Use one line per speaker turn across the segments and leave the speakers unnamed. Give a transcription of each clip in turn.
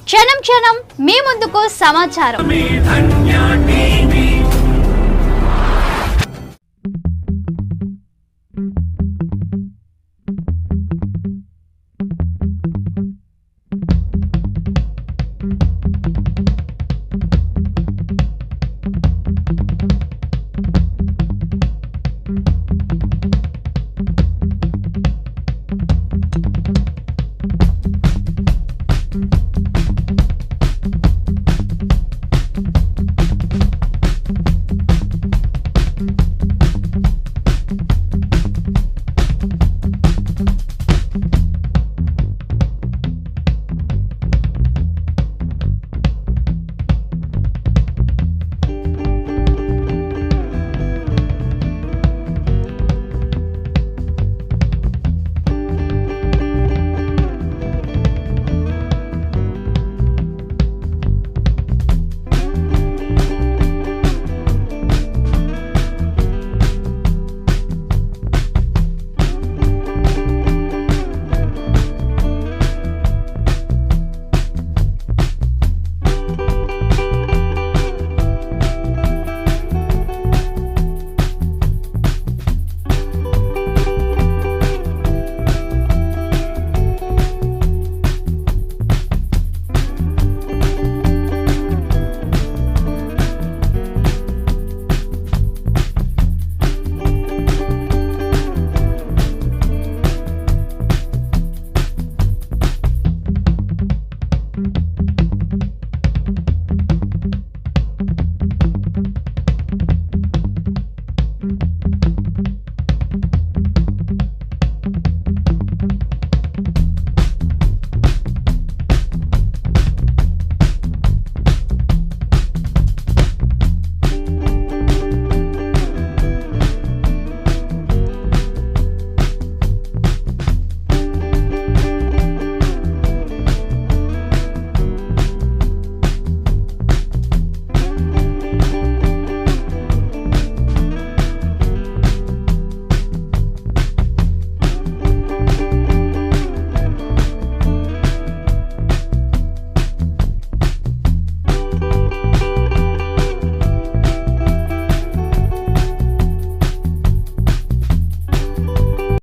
క్షణం క్షణం మీ ముందుకు సమాచారం.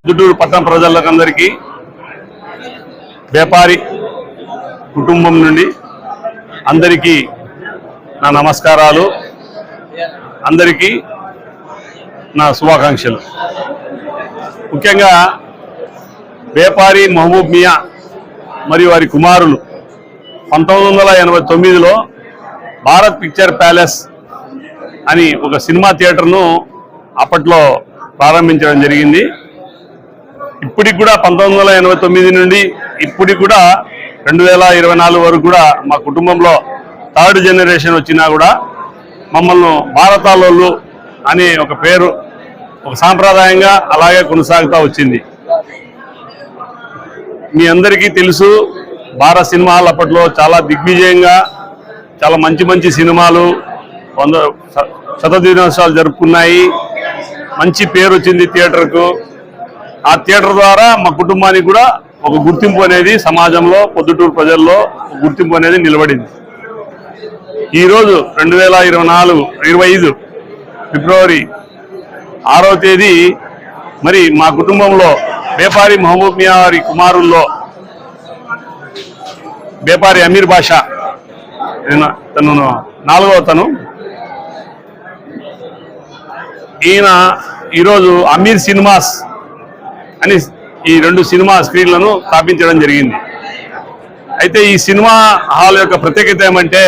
గుంటూరు పట్టణ ప్రజలందరికీ వ్యాపారి కుటుంబం నుండి అందరికీ నా నమస్కారాలు, అందరికీ నా శుభాకాంక్షలు. ముఖ్యంగా వ్యాపారి మహబూబ్ మియా మరియు వారి కుమారులు 1989లో భారత్ పిక్చర్ ప్యాలెస్ అని ఒక సినిమా థియేటర్ను అప్పట్లో ప్రారంభించడం జరిగింది. ఇప్పటికి కూడా 1989 నుండి ఇప్పటికి కూడా 2024 వరకు కూడా మా కుటుంబంలో థర్డ్ జనరేషన్ వచ్చినా కూడా మమ్మల్ని భారతాలోళ్ళు అనే ఒక పేరు ఒక సాంప్రదాయంగా అలాగే కొనసాగుతూ వచ్చింది. మీ అందరికీ తెలుసు, భారత సినిమాలు అప్పట్లో చాలా దిగ్విజయంగా చాలా మంచి మంచి సినిమాలు 100 శతదినోత్సవాలు జరుపుకున్నాయి. మంచి పేరు వచ్చింది థియేటర్కు. ఆ థియేటర్ ద్వారా మా కుటుంబానికి కూడా ఒక గుర్తింపు అనేది సమాజంలో, పొద్దుటూరు ప్రజల్లో గుర్తింపు అనేది నిలబడింది. ఈరోజు 2025 ఫిబ్రవరి 6వ తేదీ మరి మా కుటుంబంలో వ్యాపారి మహబూబ్ మియా వారి కుమారుల్లో వ్యాపారి అమీర్ బాషా, తను 4వ తను, ఈయన ఈరోజు అమీర్ సినిమాస్ అని ఈ 2 సినిమా స్క్రీన్లను స్థాపించడం జరిగింది. అయితే ఈ సినిమా హాల్ యొక్క ప్రత్యేకత ఏమంటే,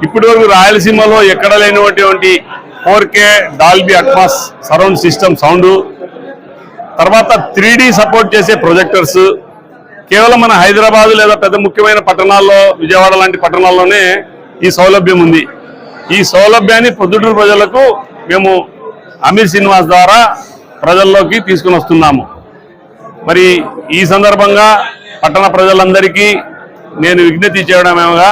ఇప్పటివరకు రాయలసీమలో ఎక్కడ లేనటువంటి 4K Dolby Atmos surround system sound, తర్వాత 3D సపోర్ట్ చేసే ప్రొజెక్టర్స్ కేవలం మన హైదరాబాద్ లేదా పెద్ద ముఖ్యమైన పట్టణాల్లో, విజయవాడ లాంటి పట్టణాల్లోనే ఈ సౌలభ్యం ఉంది. ఈ సౌలభ్యాన్ని పొద్దుటూరు ప్రజలకు మేము అమీర్ సినిమాస్ ద్వారా ప్రజల్లోకి తీసుకుని వస్తున్నాము. మరి ఈ సందర్భంగా పట్టణ ప్రజలందరికీ నేను విజ్ఞప్తి చేయడమేమగా,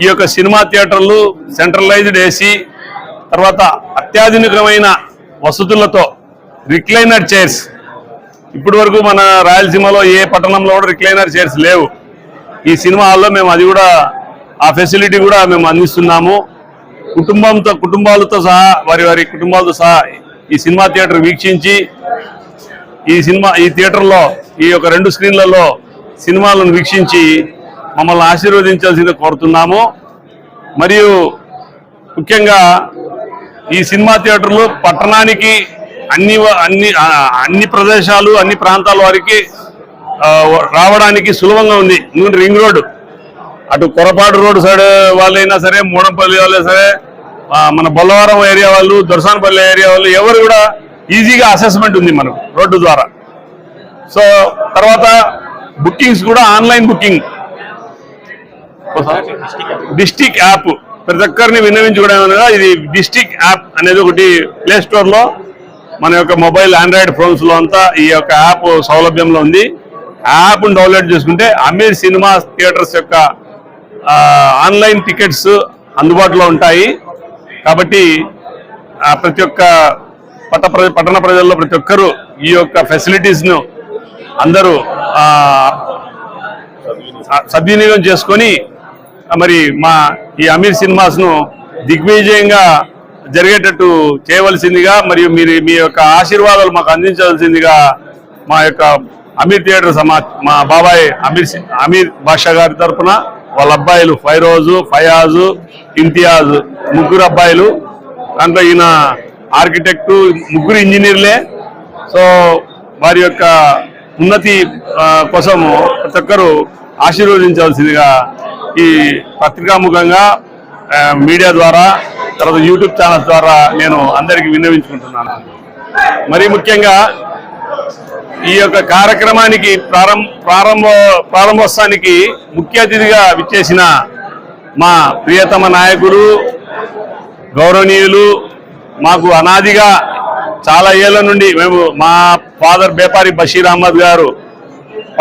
ఈ యొక్క సినిమా థియేటర్లు సెంట్రలైజ్డ్ ఏసీ, తర్వాత అత్యాధునికమైన వసతులతో రిక్లైనర్ చైర్స్, ఇప్పటి వరకు మన రాయలసీమలో ఏ పట్టణంలో కూడా రిక్లైనర్ చైర్స్ లేవు. ఈ సినిమా హాల్లో మేము అది కూడా ఆ ఫెసిలిటీ కూడా మేము అందిస్తున్నాము. కుటుంబాలతో సహా వారి కుటుంబాలతో సహా ఈ సినిమా థియేటర్ వీక్షించి ఈ థియేటర్లో ఈ యొక్క 2 స్క్రీన్లలో సినిమాలను వీక్షించి మమ్మల్ని ఆశీర్వదించాల్సింది కోరుతున్నాము. మరియు ముఖ్యంగా ఈ సినిమా థియేటర్లు పట్టణానికి అన్ని ప్రదేశాలు అన్ని ప్రాంతాల వారికి రావడానికి సులభంగా ఉంది. రింగ్ రోడ్ అటు కొరపాడు రోడ్ సైడ్ వాళ్ళైనా సరే, మూడంపల్లి వాళ్ళే సరే, మన బొల్లవరం ఏరియా వాళ్ళు, దొరసానపల్లి ఏరియా వాళ్ళు ఎవరు కూడా ఈజీగా అసెస్మెంట్ ఉంది మనకు రోడ్డు ద్వారా. సో తర్వాత బుకింగ్స్ కూడా ఆన్లైన్ బుకింగ్, డిస్టిక్ యాప్ ప్రతి ఒక్కరిని విన్నవించుకోవడం. ఇది డిస్టిక్ యాప్ అనేది ఒకటి ప్లే స్టోర్ లో మన యొక్క మొబైల్ ఆండ్రాయిడ్ ఫోన్స్ లో అంతా ఈ యొక్క యాప్ సౌలభ్యంలో ఉంది. యాప్ డౌన్లోడ్ చేసుకుంటే అమీర్ సినిమా థియేటర్స్ యొక్క ఆన్లైన్ టికెట్స్ అందుబాటులో ఉంటాయి. కాబట్టి ప్రతి ఒక్క పట్టణ ప్రజల్లో ప్రతి ఒక్కరూ ఈ యొక్క ఫెసిలిటీస్ ను అందరూ సద్వినియోగం చేసుకొని మరి ఈ అమీర్ సినిమాస్ ను దిగ్విజయంగా జరిగేటట్టు చేయవలసిందిగా, మరియు మీ యొక్క ఆశీర్వాదాలు మాకు అందించవలసిందిగా మా యొక్క అమీర్ థియేటర్ మా బాబాయ్ అమీర్ బాషా గారి తరఫున వాళ్ళ అబ్బాయిలు ఫైరోజు, ఫయాజు, ఇంతియాజ్, 3 అబ్బాయిలు, దాంట్లో ఈయన ఆర్కిటెక్టు, 3 ఇంజనీర్లే. సో వారి యొక్క ఉన్నతి కోసము ప్రతి ఒక్కరూ ఆశీర్వదించాల్సిందిగా ఈ పత్రికాముఖంగా, మీడియా ద్వారా, తర్వాత యూట్యూబ్ ఛానల్స్ ద్వారా నేను అందరికీ విన్నవించుకుంటున్నాను. మరీ ముఖ్యంగా ఈ యొక్క కార్యక్రమానికి ప్రారంభోత్సవానికి ముఖ్య అతిథిగా విచ్చేసిన మా ప్రియతమ నాయకులు, గౌరవనీయులు, మాకు అనాదిగా చాలా ఏళ్ల నుండి మా ఫాదర్ బేపారి బషీర్ అహ్మద్ గారు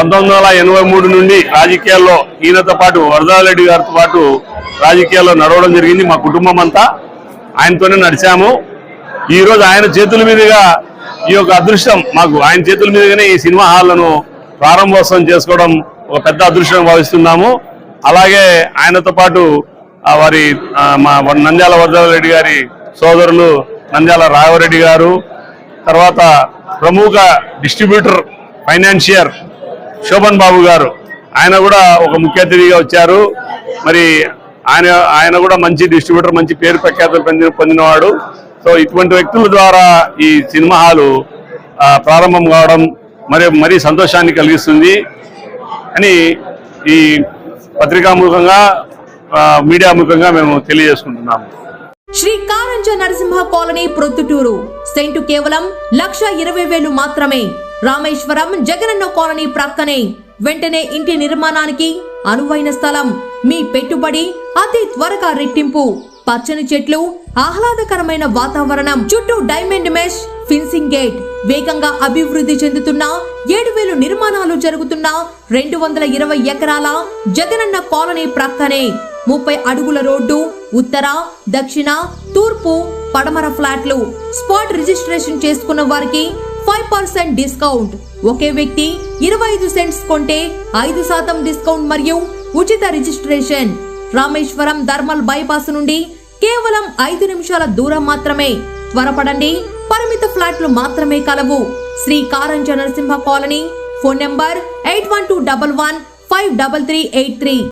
1983 నుండి రాజకీయాల్లో ఈయనతో పాటు వరదారెడ్డి గారితో పాటు రాజకీయాల్లో నడవడం జరిగింది. మా కుటుంబం అంతా ఆయనతోనే నడిచాము. ఈరోజు ఆయన చేతుల మీదుగా ఈ యొక్క అదృష్టం మాకు, ఆయన చేతుల మీదుగానే ఈ సినిమా హాళ్లను ప్రారంభోత్సవం చేసుకోవడం ఒక పెద్ద అదృష్టం భావిస్తున్నాము. అలాగే ఆయనతో పాటు మా నంద్యాల వరదారెడ్డి గారి సోదరులు నంద్యాల రాఘవరెడ్డి గారు, తర్వాత ప్రముఖ డిస్ట్రిబ్యూటర్ ఫైనాన్షియర్ శోభన్ బాబు గారు, ఆయన కూడా ఒక ముఖ్య అతిథిగా వచ్చారు. మరి ఆయన కూడా మంచి డిస్ట్రిబ్యూటర్, మంచి పేరు ప్రఖ్యాతులు పొందినవాడు. సో ఇటువంటి వ్యక్తుల ద్వారా ఈ సినిమా హాలు ప్రారంభం కావడం మరీ సంతోషాన్ని కలిగిస్తుంది అని ఈ పత్రికాముఖంగా, మీడియా ముఖంగా మేము తెలియజేసుకుంటున్నాము.
శ్రీ కారంజ నరసింహ కాలనీ ప్రొద్దుటూరు సెంటు కేవలం 1,20,000 మాత్రమే. రామేశ్వరం జగనన్న కాలనీ ప్రక్కనే. వెంటనే ఇంటి నిర్మాణానికి అనువైన స్థలం. మీ పెట్టుబడి అతి త్వరగా రెట్టింపు. పచ్చని చెట్లు, ఆహ్లాదకరమైన వాతావరణం, చుట్టూ డైమండ్ మెష్ ఫిన్సింగ్ గేట్. వేగంగా అభివృద్ధి చెందుతున్న 7,000 నిర్మాణాలు జరుగుతున్న 220 ఎకరాల జగనన్న కాలనీ ప్రక్కనే. 30 అడుగుల రోడ్డు. ఉత్తర, దక్షిణ, తూర్పు, పడమర ఫ్లాట్లు. స్పాట్ రిజిస్ట్రేషన్ చేసుకున్న వారికి 5% డిస్కౌంట్. ఒకే వ్యక్తి 25 సెంట్స్ కొంటే 5% డిస్కౌంట్ మరియు ఉచిత రిజిస్ట్రేషన్. రామేశ్వరం ధర్మల్ బైపాస్ నుండి కేవలం 5 నిమిషాల దూరం మాత్రమే. త్వరపడండి, పరిమిత ఫ్లాట్లు మాత్రమే కలవు. Shri Karanja Narasimha colony. Phone number 8121153383.